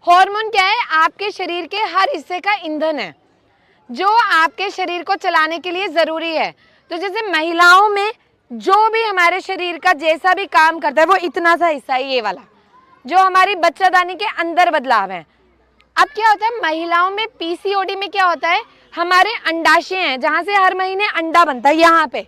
Hormone क्या है? आपके शरीर के हर हिस्से का ईंधन है जो आपके शरीर को चलाने के लिए जरूरी है। तो जैसे महिलाओं में जो भी हमारे शरीर का जैसा भी काम करता है वो इतना सा हिस्सा है, ये वाला जो हमारी बच्चादानी के अंदर बदलाव है। अब क्या होता है महिलाओं में पीसीओडी में क्या होता है, हमारे अंडाशय हैं जहां से हर महीने अंडा बनता है। यहाँ पे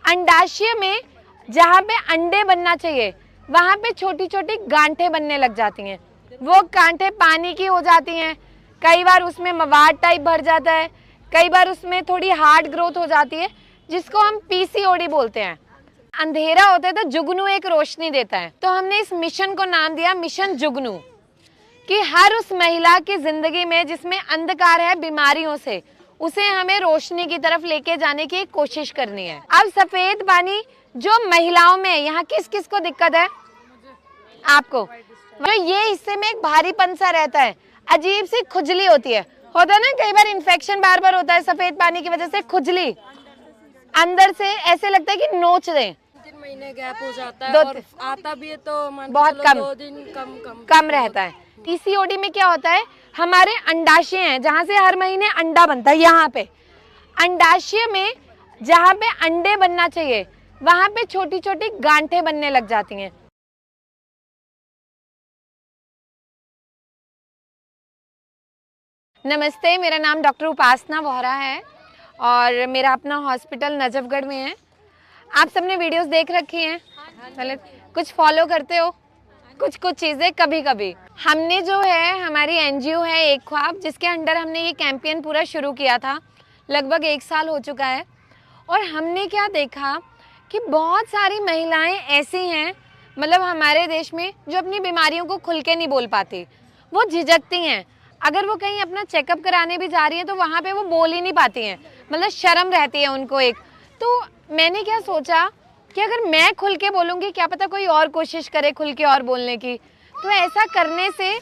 अंडाशय में जहाँ पे अंडे बनना चाहिए वहां पे छोटी छोटी गांठें बनने लग जाती हैं। वो गांठें पानी की हो जाती हैं, कई बार उसमें मवाद टाइप भर जाता है, कई बार उसमें थोड़ी हार्ड ग्रोथ हो जाती है जिसको हम पीसीओडी बोलते हैं। अंधेरा होता है तो जुगनू एक रोशनी देता है। तो हमने इस मिशन को नाम दिया मिशन जुगनू, कि हर उस महिला की जिंदगी में जिसमें अंधकार है बीमारियों से, उसे हमें रोशनी की तरफ लेके जाने की कोशिश करनी है। अब सफेद पानी जो महिलाओं में, यहाँ किस किस को दिक्कत है? आपको जो ये हिस्से में एक भारीपन सा रहता है, अजीब सी खुजली होती है, होता है ना कई बार इन्फेक्शन बार बार होता है सफेद पानी की वजह से, खुजली अंदर से ऐसे लगता है कि नोच दें। 3 महीने गैप हो जाता है और आता भी है तो बहुत कम 2 दिन कम रहता है। पीसीओडी में क्या होता है, हमारे अंडाशय हैं जहां से हर महीने अंडा बनता है। यहाँ पे अंडाशय में जहाँ पे अंडे बनना चाहिए वहां पे छोटी छोटी गांठें बनने लग जाती हैं। नमस्ते, मेरा नाम डॉक्टर उपासना वोहरा है और मेरा अपना हॉस्पिटल नजफगढ़ में है। आप सबने वीडियोस देख रखी हैं, मतलब कुछ फॉलो करते हो कुछ चीज़ें कभी कभी। हमने जो है हमारी एनजीओ है एक ख्वाब, जिसके अंडर हमने ये कैंपेन पूरा शुरू किया था, लगभग 1 साल हो चुका है। और हमने क्या देखा कि बहुत सारी महिलाएं ऐसी हैं, मतलब हमारे देश में, जो अपनी बीमारियों को खुल के नहीं बोल पाती, वो झिझकती हैं। अगर वो कहीं अपना चेकअप कराने भी जा रही हैं तो वहाँ पे वो बोल ही नहीं पाती हैं, मतलब शर्म रहती है उनको एक। तो मैंने क्या सोचा कि अगर मैं खुल के बोलूँगी, क्या पता कोई और कोशिश करे खुल के और बोलने की। तो ऐसा करने से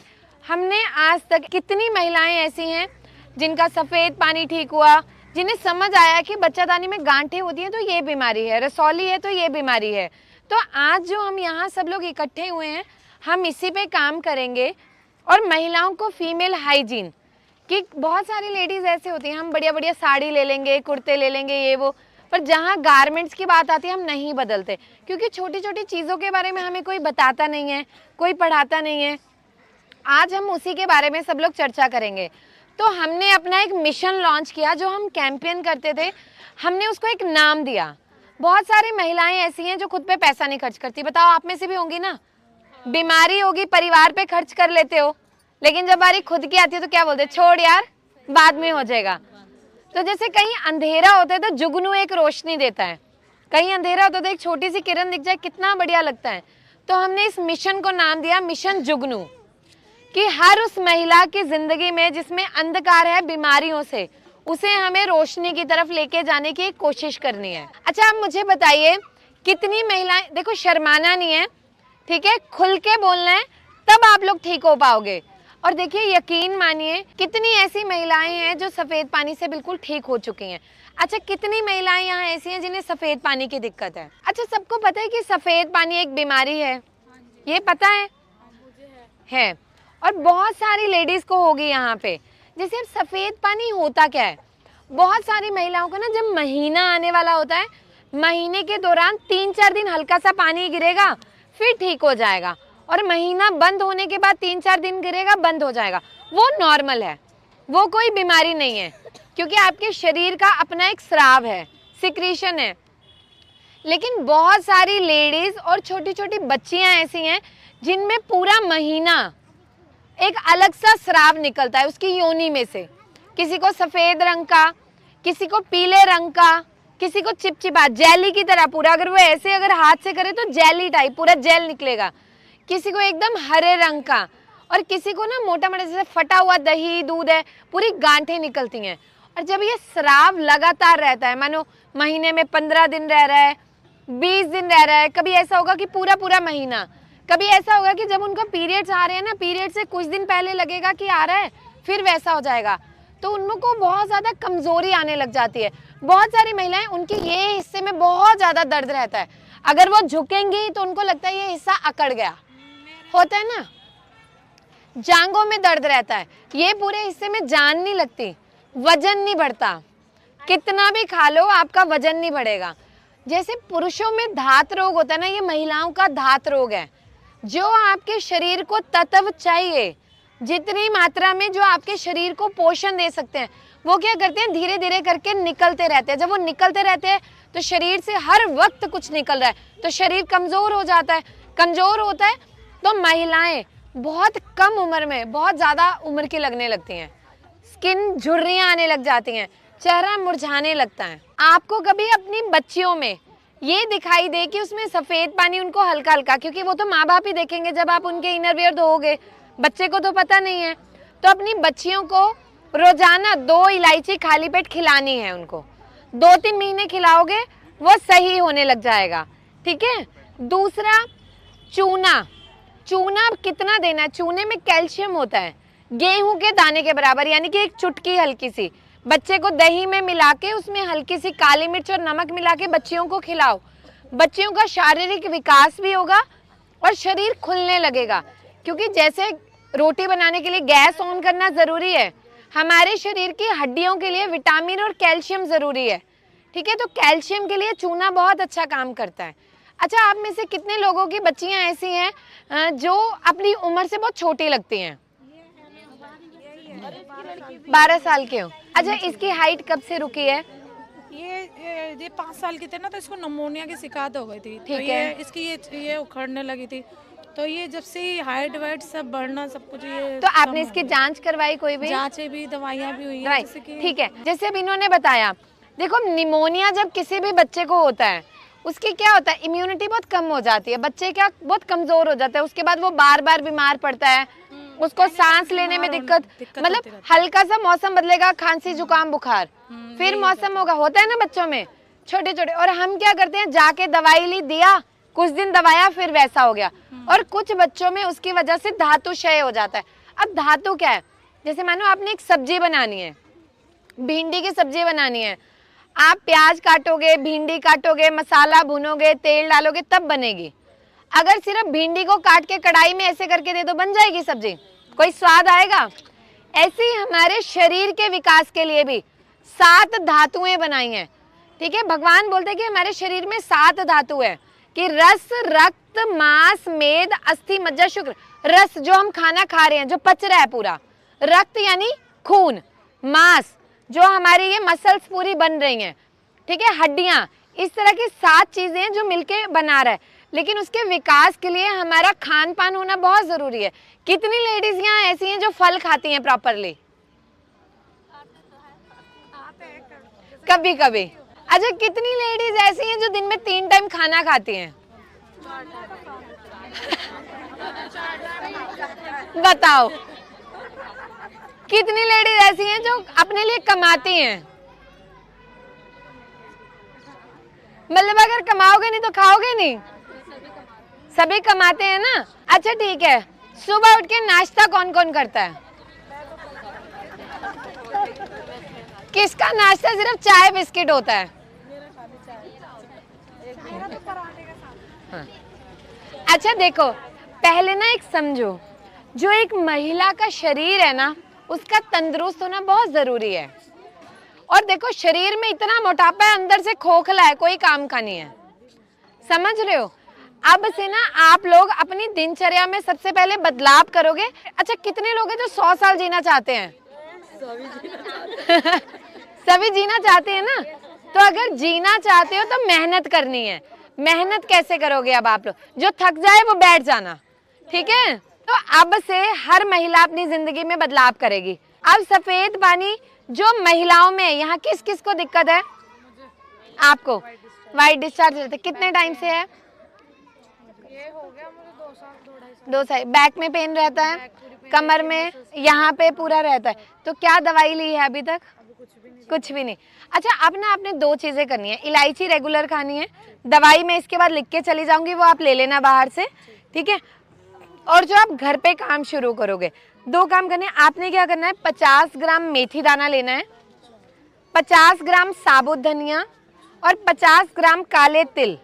हमने आज तक कितनी महिलाएं ऐसी हैं जिनका सफ़ेद पानी ठीक हुआ, जिन्हें समझ आया कि बच्चादानी में गांठें होती हैं तो ये बीमारी है, रसौली है तो ये बीमारी है। तो आज जो हम यहाँ सब लोग इकट्ठे हुए हैं, हम इसी पे काम करेंगे। और महिलाओं को फीमेल हाइजीन कि बहुत सारी लेडीज़ ऐसे होती हैं, हम बढ़िया बढ़िया साड़ी ले लेंगे, कुर्ते ले लेंगे, ये वो, पर जहाँ गारमेंट्स की बात आती है हम नहीं बदलते, क्योंकि छोटी छोटी चीज़ों के बारे में हमें कोई बताता नहीं है, कोई पढ़ाता नहीं है। आज हम उसी के बारे में सब लोग चर्चा करेंगे। तो हमने अपना एक मिशन लॉन्च किया, जो हम कैंपेन करते थे, हमने उसको एक नाम दिया। बहुत सारी महिलाएं ऐसी हैं जो खुद पे पैसा नहीं खर्च करती, बताओ आप में से भी होंगी ना। बीमारी होगी, परिवार पे खर्च कर लेते हो, लेकिन जब बारी खुद की आती है तो क्या बोलते, छोड़ यार बाद में हो जाएगा। तो जैसे कहीं अंधेरा होता है तो जुगनू एक रोशनी देता है, कहीं अंधेरा होता है तो एक छोटी सी किरण दिख जाए, कितना बढ़िया लगता है। तो हमने इस मिशन को नाम दिया मिशन जुगनू, कि हर उस महिला की जिंदगी में जिसमें अंधकार है बीमारियों से, उसे हमें रोशनी की तरफ लेके जाने की कोशिश करनी है। अच्छा, आप मुझे बताइए कितनी महिलाएं, देखो शर्माना नहीं है, ठीक है, खुल के बोलना है, तब आप लोग ठीक हो पाओगे। और देखिए, यकीन मानिए कितनी ऐसी महिलाएं हैं जो सफ़ेद पानी से बिल्कुल ठीक हो चुकी हैं। अच्छा, कितनी महिलाएं यहाँ ऐसी हैं जिन्हें सफ़ेद पानी की दिक्कत है? अच्छा, सबको पता है कि सफ़ेद पानी एक बीमारी है, ये पता है। और बहुत सारी लेडीज़ को होगी यहाँ पे। जैसे अब सफ़ेद पानी होता क्या है, बहुत सारी महिलाओं को ना जब महीना आने वाला होता है, महीने के दौरान 3-4 दिन हल्का सा पानी गिरेगा, फिर ठीक हो जाएगा, और महीना बंद होने के बाद 3-4 दिन गिरेगा, बंद हो जाएगा। वो नॉर्मल है, वो कोई बीमारी नहीं है, क्योंकि आपके शरीर का अपना एक स्राव है, सिक्रीशन है। लेकिन बहुत सारी लेडीज और छोटी छोटी बच्चियां ऐसी हैं जिनमें पूरा महीना एक अलग सा स्राव निकलता है उसकी योनि में से, किसी को सफ़ेद रंग का, किसी को पीले रंग का, किसी को चिपचिपा जेली की तरह पूरा, अगर वो ऐसे अगर हाथ से करे तो जेली टाइप पूरा जेल निकलेगा, किसी को एकदम हरे रंग का, और किसी को ना मोटा मोटा जैसे फटा हुआ दही दूध है, पूरी गांठें निकलती हैं। और जब ये स्राव लगातार रहता है, मानो महीने में 15 दिन रह रहा है, 20 दिन रह रहा है, कभी ऐसा होगा कि पूरा पूरा महीना, कभी ऐसा होगा कि जब उनको पीरियड्स आ रहे हैं ना, पीरियड से कुछ दिन पहले लगेगा कि आ रहा है, फिर वैसा हो जाएगा। तो उनको बहुत ज़्यादा कमज़ोरी आने लग जाती है। बहुत सारी महिलाएं, उनके ये हिस्से में बहुत ज़्यादा दर्द रहता है, अगर वो झुकेंगी तो उनको लगता है ये हिस्सा अकड़ गया, होता है ना। जांघों में दर्द रहता है, ये पूरे हिस्से में जान नहीं लगती, वजन नहीं बढ़ता, कितना भी खा लो आपका वजन नहीं बढ़ेगा। जैसे पुरुषों में धात रोग होता है ना, ये महिलाओं का धात रोग है। जो आपके शरीर को तत्व चाहिए, जितनी मात्रा में जो आपके शरीर को पोषण दे सकते हैं, वो क्या करते हैं, धीरे धीरे करके निकलते रहते हैं। जब वो निकलते रहते हैं तो शरीर से हर वक्त कुछ निकल रहा है, तो शरीर कमज़ोर हो जाता है। कमज़ोर होता है तो महिलाएं बहुत कम उम्र में बहुत ज़्यादा उम्र की लगने लगती हैं, स्किन झुर्रियाँ आने लग जाती हैं, चेहरा मुरझाने लगता है। आपको कभी अपनी बच्चियों में ये दिखाई दे कि उसमें सफ़ेद पानी उनको हल्का हल्का, क्योंकि वो तो माँ बाप ही देखेंगे जब आप उनके इनरवियर धोओगे, बच्चे को तो पता नहीं है। तो अपनी बच्चियों को रोजाना 2 इलायची खाली पेट खिलानी है। उनको 2-3 महीने खिलाओगे वो सही होने लग जाएगा, ठीक है। दूसरा, चूना। चूना कितना देना है? चूने में कैल्शियम होता है गेहूं के दाने के बराबर, यानी कि एक चुटकी हल्की सी। बच्चे को दही में मिला के उसमें हल्की सी काली मिर्च और नमक मिला के बच्चियों को खिलाओ। बच्चियों का शारीरिक विकास भी होगा और शरीर खुलने लगेगा, क्योंकि जैसे रोटी बनाने के लिए गैस ऑन करना ज़रूरी है, हमारे शरीर की हड्डियों के लिए विटामिन और कैल्शियम ज़रूरी है, ठीक है। तो कैल्शियम के लिए चूना बहुत अच्छा काम करता है। अच्छा, आप में से कितने लोगों की बच्चियां ऐसी हैं जो अपनी उम्र से बहुत छोटी लगती हैं? 12 साल के हो। अच्छा, इसकी हाइट कब से रुकी है? ये 5 साल की थे ना, तो इसको नमोनिया की शिकायत हो गई थी। ठीक तो है। इसकी ये उखड़ने लगी थी, तो ये जब से हाइट वाइट सब बढ़ना सब कुछ ये तो आपने इसकी जांच करवाई? कोई भी जांचें भी, दवाइयाँ भी हुई दवाई, हैं, ठीक है। जैसे अब इन्होंने बताया, देखो निमोनिया जब किसी भी बच्चे को होता है, उसकी क्या होता है, इम्यूनिटी बहुत कम हो जाती है, बच्चे क्या बहुत कमजोर हो जाता है। उसके बाद वो बार बार बीमार पड़ता है, उसको सांस लेने में दिक्कत, मतलब हल्का सा मौसम बदलेगा, खांसी जुकाम बुखार, फिर मौसम होता है ना बच्चों में छोटे छोटे। और हम क्या करते हैं, जाके दवाई ली, दिया, कुछ दिन दवाया, फिर वैसा हो गया। और कुछ बच्चों में उसकी वजह से धातु क्षय हो जाता है। अब धातु क्या है, जैसे मानो आपने एक सब्जी बनानी है, भिंडी की सब्जी बनानी है, आप प्याज काटोगे, भिंडी काटोगे, मसाला भूनोगे, तेल डालोगे, तब बनेगी। अगर सिर्फ भिंडी को काट के कढ़ाई में ऐसे करके दे दो, बन जाएगी सब्जी, कोई स्वाद आएगा? ऐसे ही हमारे शरीर के विकास के लिए भी 7 धातुएं बनाई हैं, ठीक है। भगवान बोलते हैं कि हमारे शरीर में 7 धातु है, कि रस, रक्त, मांस, मेद, अस्थि, मज्जा, शुक्र। रस जो हम खाना खा रहे हैं, जो पच रहा है पूरा, रक्त यानी खून, मांस जो हमारी ये मसल्स पूरी बन रही हैं, ठीक है, हड्डियां, इस तरह की 7 चीजें हैं जो मिलके बना रहा है। लेकिन उसके विकास के लिए हमारा खान पान होना बहुत जरूरी है। कितनी लेडीज यहाँ ऐसी हैं जो फल खाती हैं प्रॉपरली? कभी कभी। अच्छा, कितनी लेडीज ऐसी हैं जो दिन में 3 टाइम खाना खाती हैं? बताओ, कितनी लेडीज ऐसी हैं जो अपने लिए कमाती हैं? मतलब अगर कमाओगे नहीं तो खाओगे नहीं, सभी कमाते हैं ना। अच्छा ठीक है, सुबह उठ के नाश्ता कौन कौन करता है? किसका नाश्ता सिर्फ चाय बिस्किट होता है? हाँ। अच्छा देखो, पहले ना एक समझो, जो एक महिला का शरीर है ना, उसका तंदुरुस्त होना बहुत जरूरी है। और देखो, शरीर में इतना मोटापा है, अंदर से खोखला है, कोई काम का नहीं है, समझ रहे हो? अब से ना आप लोग अपनी दिनचर्या में सबसे पहले बदलाव करोगे। अच्छा, कितने लोग हैं जो 100 साल जीना चाहते हैं? सभी जीना चाहते हैं ना। तो अगर जीना चाहते हो तो मेहनत करनी है। मेहनत कैसे करोगे? अब आप लोग, जो थक जाए वो बैठ जाना, ठीक है। तो अब से हर महिला अपनी जिंदगी में बदलाव करेगी। अब सफेद पानी जो महिलाओं में, यहाँ किस किस को दिक्कत है? आपको वाइट डिस्चार्ज रहता है, कितने टाइम से है? ये हो गया मुझे 2 साल 2 साल। बैक में पेन रहता है, कमर में, यहाँ पे पूरा रहता है। तो क्या दवाई ली है अभी तक? कुछ भी नहीं। अच्छा, अब ना आपने 2 चीजें करनी है। इलायची रेगुलर खानी है, दवाई में इसके बाद लिख के चली जाऊंगी, वो आप ले लेना बाहर से, ठीक है। और जो आप घर पे काम शुरू करोगे, 2 काम करने हैं। आपने क्या करना है, 50 ग्राम मेथी दाना लेना है, 50 ग्राम साबुत धनिया और 50 ग्राम काले तिल,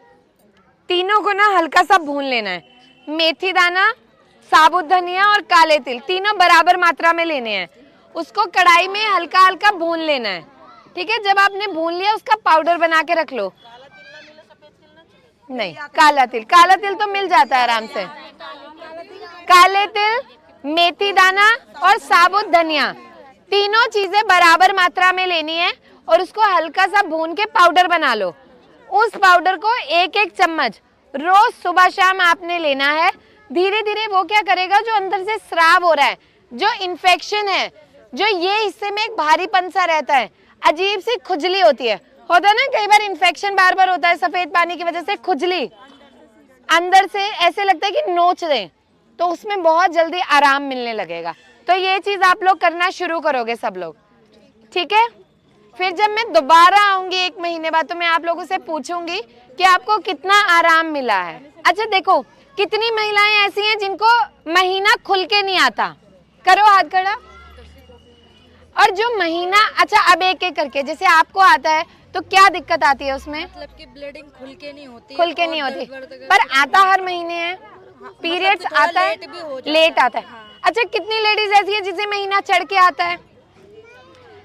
तीनों को ना हल्का सा भून लेना है। मेथी दाना, साबुत धनिया और काले तिल, तीनों बराबर मात्रा में लेने हैं। उसको कढ़ाई में हल्का हल्का भून लेना है, ठीक है। जब आपने भून लिया उसका पाउडर बना के रख लो। नहीं, काला तिल तो मिल जाता है आराम से। काले तिल, मेथी दाना और साबुत धनिया, तीनों चीजें बराबर मात्रा में लेनी है और उसको हल्का सा भून के पाउडर बना लो। उस पाउडर को एक एक चम्मच रोज सुबह शाम आपने लेना है। धीरे धीरे वो क्या करेगा, जो अंदर से स्राव हो रहा है, जो इन्फेक्शन है, जो ये हिस्से में एक भारीपन सा रहता है, अजीब सी खुजली होती है, होता है ना कई बार इन्फेक्शन बार बार होता है सफेद पानी की वजह से, खुजली अंदर से ऐसे लगता है कि नोच दें, तो उसमें बहुत जल्दी आराम मिलने लगेगा। तो ये चीज आप लोग करना शुरू करोगे सब लोग, ठीक है। फिर जब मैं दोबारा आऊंगी 1 महीने बाद तो मैं आप लोगों से पूछूंगी कि आपको कितना आराम मिला है। अच्छा देखो, कितनी महिलाएं ऐसी हैं जिनको महीना खुल के नहीं आता, करो हाथ खड़ा। और जो महीना, अच्छा अब एक एक करके, जैसे आपको आता है तो क्या दिक्कत आती है उसमें? मतलब कि ब्लीडिंग खुल के नहीं होती, पर आता हर महीने है, पीरियड्स आता है, लेट आता है। अच्छा कितनी लेडीज ऐसी है जिसे महीना चढ़ के आता है?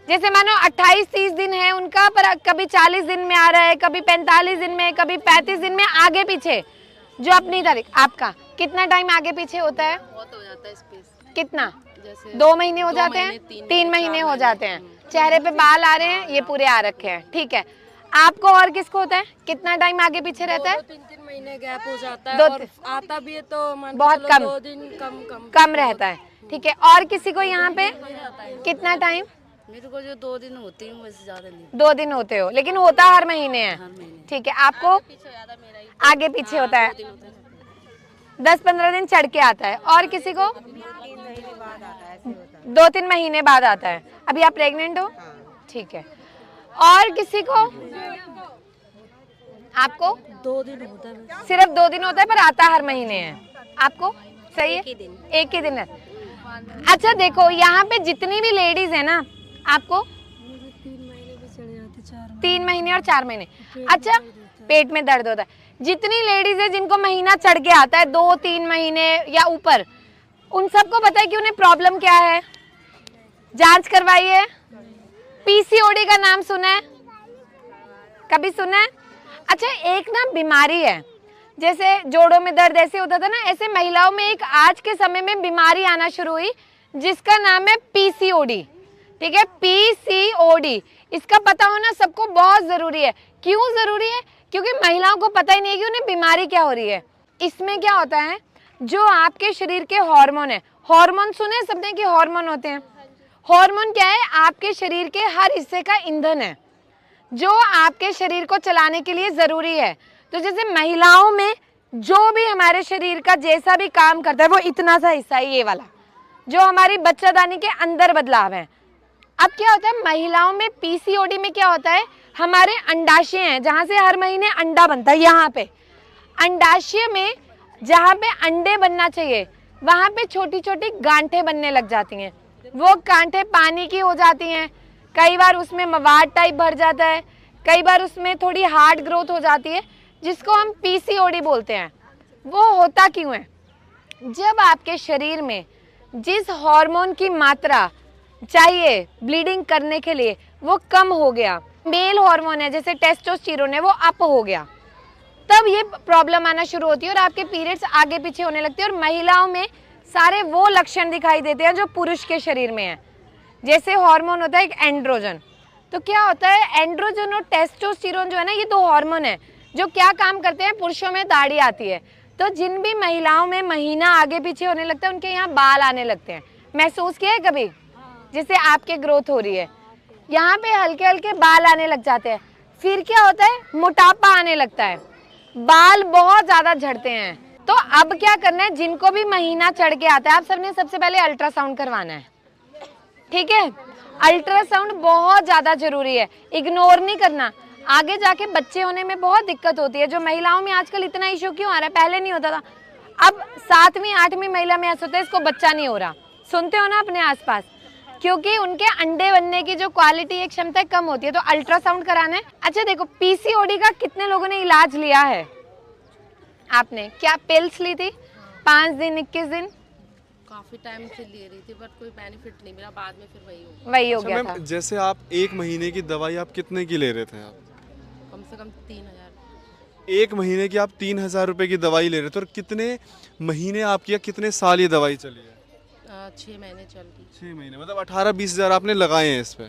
जैसे मानो 28-30 दिन है उनका, पर कभी 40 दिन में आ रहा है, कभी 45 दिन में, कभी 35 दिन में, आगे पीछे जो अपनी तारीख। आपका कितना टाइम आगे पीछे होता है? बहुत हो जाता है स्पेस। कितना? जैसे 2 महीने हो जाते हैं, 3 महीने हो जाते हैं। चेहरे पे बाल आ रहे हैं, ये पूरे आ रखे हैं, ठीक है। आपको और किसको होता है, कितना टाइम आगे पीछे रहता है? 2-3 महीने गैप हो जाता है और आता भी है तो बहुत कम, 2 दिन कम रहता है, ठीक है। और किसी को यहाँ पे कितना टाइम? मेरे को जो 2 दिन होती है, वैसे ज्यादा नहीं। 2 दिन होते हो, लेकिन होता हर महीने है, ठीक है। आपको आगे पीछे होता है, 10-15 दिन चढ़ के आता है। और किसी को 2-3 महीने बाद आता है। अभी आप प्रेग्नेंट हो, ठीक है। और किसी को? आपको 2 दिन होता है, सिर्फ 2 दिन होता है, पर आता हर महीने है। आपको सही है, एक ही दिन है। अच्छा देखो, यहाँ पे जितनी भी लेडीज है ना, आपको 3 महीने और 4 महीने। अच्छा पेट में दर्द होता है। जितनी लेडीज है जिनको महीना चढ़ के आता है 2-3 महीने या ऊपर, उन सबको पता है कि उन्हें प्रॉब्लम क्या है? जांच करवाई है? पीसीओडी का नाम सुना है? कभी सुना है? अच्छा एक ना बीमारी है, जैसे जोड़ों में दर्द ऐसे होता था ना, ऐसे महिलाओं में एक आज के समय में बीमारी आना शुरू हुई जिसका नाम है पीसीओडी, ठीक है। पीसीओडी, इसका पता होना सबको बहुत जरूरी है। क्यों जरूरी है? क्योंकि महिलाओं को पता ही नहीं है कि उन्हें बीमारी क्या हो रही है। इसमें क्या होता है, जो आपके शरीर के हार्मोन है, हार्मोन सुने सबने कि हार्मोन होते हैं। हार्मोन क्या है? आपके शरीर के हर हिस्से का ईंधन है जो आपके शरीर को चलाने के लिए जरूरी है। तो जैसे महिलाओं में जो भी हमारे शरीर का जैसा भी काम करता है, वो इतना सा हिस्सा है, ये वाला जो हमारी बच्चादानी के अंदर बदलाव है। अब क्या होता है महिलाओं में पीसीओडी में क्या होता है, हमारे अंडाशय हैं जहाँ से हर महीने अंडा बनता है, यहाँ पे अंडाशय में जहाँ पे अंडे बनना चाहिए वहाँ पे छोटी छोटी गांठें बनने लग जाती हैं। वो गांठें पानी की हो जाती हैं, कई बार उसमें मवाद टाइप भर जाता है, कई बार उसमें थोड़ी हार्ड ग्रोथ हो जाती है, जिसको हम पीसीओडी बोलते हैं। वो होता क्यों है? जब आपके शरीर में जिस हार्मोन की मात्रा चाहिए ब्लीडिंग करने के लिए वो कम हो गया, मेल हार्मोन है जैसे टेस्टोस्टेरोन है वो अप हो गया, तब ये प्रॉब्लम आना शुरू होती है और आपके पीरियड्स आगे पीछे होने लगते हैं। और महिलाओं में सारे वो लक्षण दिखाई देते हैं जो पुरुष के शरीर में है। जैसे हार्मोन होता है एक एंड्रोजन, तो क्या होता है एंड्रोजन और टेस्टोस्टेरोन जो है ना, ये 2 हार्मोन है जो क्या काम करते हैं, पुरुषों में दाढ़ी आती है। तो जिन भी महिलाओं में महीना आगे पीछे होने लगता है उनके यहाँ बाल आने लगते हैं। महसूस किया है कभी? जैसे आपके ग्रोथ हो रही है, यहाँ पे हल्के हल्के बाल आने लग जाते हैं। फिर क्या होता है, मोटापा आने लगता है, बाल बहुत ज्यादा झड़ते हैं। तो अब क्या करना है, जिनको भी महीना चढ़ के आता है, आप सबने सबसे पहले अल्ट्रासाउंड करवाना है, ठीक है। अल्ट्रासाउंड बहुत ज्यादा जरूरी है, इग्नोर नहीं करना। आगे जाके बच्चे होने में बहुत दिक्कत होती है। जो महिलाओं में आजकल इतना इशू क्यों आ रहा है, पहले नहीं होता था, अब 7वीं 8वीं महिला में ऐसा होता है इसको बच्चा नहीं हो रहा। सुनते हो ना अपने आसपास, क्योंकि उनके अंडे बनने की जो क्वालिटी है, क्षमता कम होती है। तो अल्ट्रासाउंड कराना है। अच्छा देखो, पीसीओडी का कितने लोगों ने इलाज लिया है? आपने क्या पिल्स ली थी? 5 दिन 21 दिन काफी टाइम से ले रही थी बट कोई बेनिफिट नहीं मिला, बाद में फिर वही हो वही हो अच्छा गया मैम, था। जैसे आप 1 महीने की दवाई आप कितने की ले रहे थे आप? कम से कम 3000। 1 महीने की आप 3000 रुपए की दवाई ले रहे थे, और कितने महीने आपकी या कितने साल ये दवाई चली है? 6 महीने चल रही। 6 महीने, मतलब 18-20 हजार आपने लगाए हैं इस पे।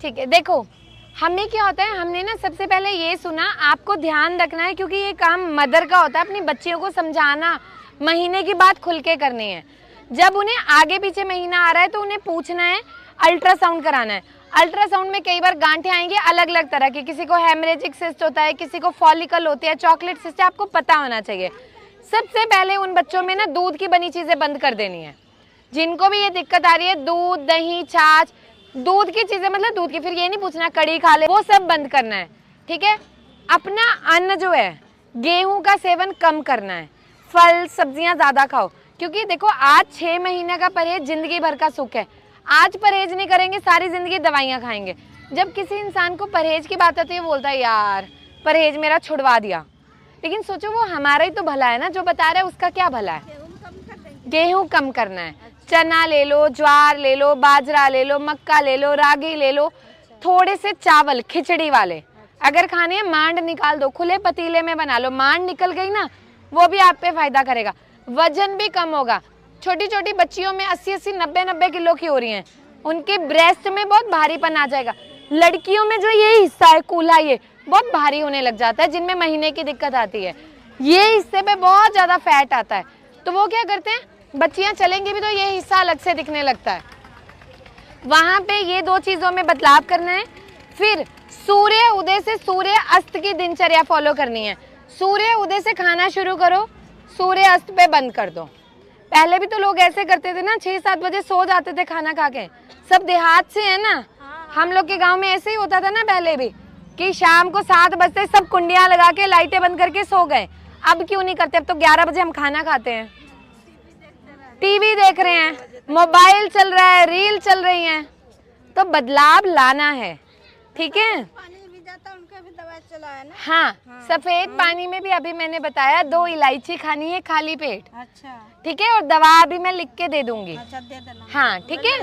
ठीक है, देखो हमें क्या होता है, हमने ना सबसे पहले ये सुना, आपको ध्यान रखना है क्योंकि ये काम मदर का होता है, अपनी बच्चियों को समझाना, महीने की बात खुल के करनी है। जब उन्हें आगे पीछे महीना आ रहा है तो उन्हें पूछना है, अल्ट्रासाउंड कराना है। अल्ट्रासाउंड में कई बार गांठें आएंगी अलग अलग तरह की, किसी को हेमरेजिक सिस्ट होता है, किसी को फॉलिकल होती है, चॉकलेट सिस्ट है, आपको पता होना चाहिए। सबसे पहले उन बच्चों में ना दूध की बनी चीजें बंद कर देनी है। जिनको भी ये दिक्कत आ रही है, दूध, दही, छाछ, दूध की चीजें, मतलब दूध की, फिर ये नहीं पूछना कड़ी खा ले, वो सब बंद करना है। ठीक है, अपना अन्न जो है गेहूं का सेवन कम करना है, फल सब्जियां ज्यादा खाओ, क्योंकि देखो आज 6 महीने का परहेज जिंदगी भर का सुख है। आज परहेज नहीं करेंगे सारी जिंदगी दवाइयां खाएंगे। जब किसी इंसान को परहेज की बात आती है बोलता है यार परहेज मेरा छुड़वा दिया, लेकिन सोचो वो हमारा ही तो भला है ना, जो बता रहा है उसका क्या भला है। गेहूं कम करना है, चना ले लो, ज्वार ले लो, बाजरा ले लो, मक्का ले लो, रागी ले लो, थोड़े से चावल खिचड़ी वाले अगर खाने हैं, मांड निकाल दो, खुले पतीले में बना लो, मांड निकल गई ना वो भी आप पे फायदा करेगा, वजन भी कम होगा। छोटी छोटी बच्चियों में 80-80, 90-90 किलो की हो रही हैं, उनके ब्रेस्ट में बहुत भारीपन आ जाएगा। लड़कियों में जो ये हिस्सा है कूल्हा, ये बहुत भारी होने लग जाता है, जिनमें महीने की दिक्कत आती है, ये हिस्से पे बहुत ज्यादा फैट आता है, तो वो क्या करते हैं, बच्चियां चलेंगी भी तो ये हिस्सा अलग से दिखने लगता है। वहां पे ये 2 चीजों में बदलाव करना है। फिर सूर्य उदय से सूर्य अस्त की दिनचर्या फॉलो करनी है। सूर्य उदय से खाना शुरू करो, सूर्य अस्त पे बंद कर दो। पहले भी तो लोग ऐसे करते थे ना, 6-7 बजे सो जाते थे खाना खा के, सब देहात से है ना, हम लोग के गांव में ऐसे ही होता था ना पहले भी, कि शाम को 7 बजते सब कुंडियां लगा के लाइटें बंद करके सो गए। अब क्यों नहीं करते, अब तो 11 बजे हम खाना खाते हैं, टीवी देख रहे हैं, मोबाइल चल रहा है, रील चल रही हैं, तो बदलाव लाना है। ठीक है, पानी भी जाता है, उनका भी दवाई चला है ना। हाँ, सफेद पानी में भी अभी मैंने बताया 2 इलायची खानी है खाली पेट। अच्छा ठीक है, और दवा अभी मैं लिख के दे दूंगी। अच्छा, दे देना। हाँ ठीक है।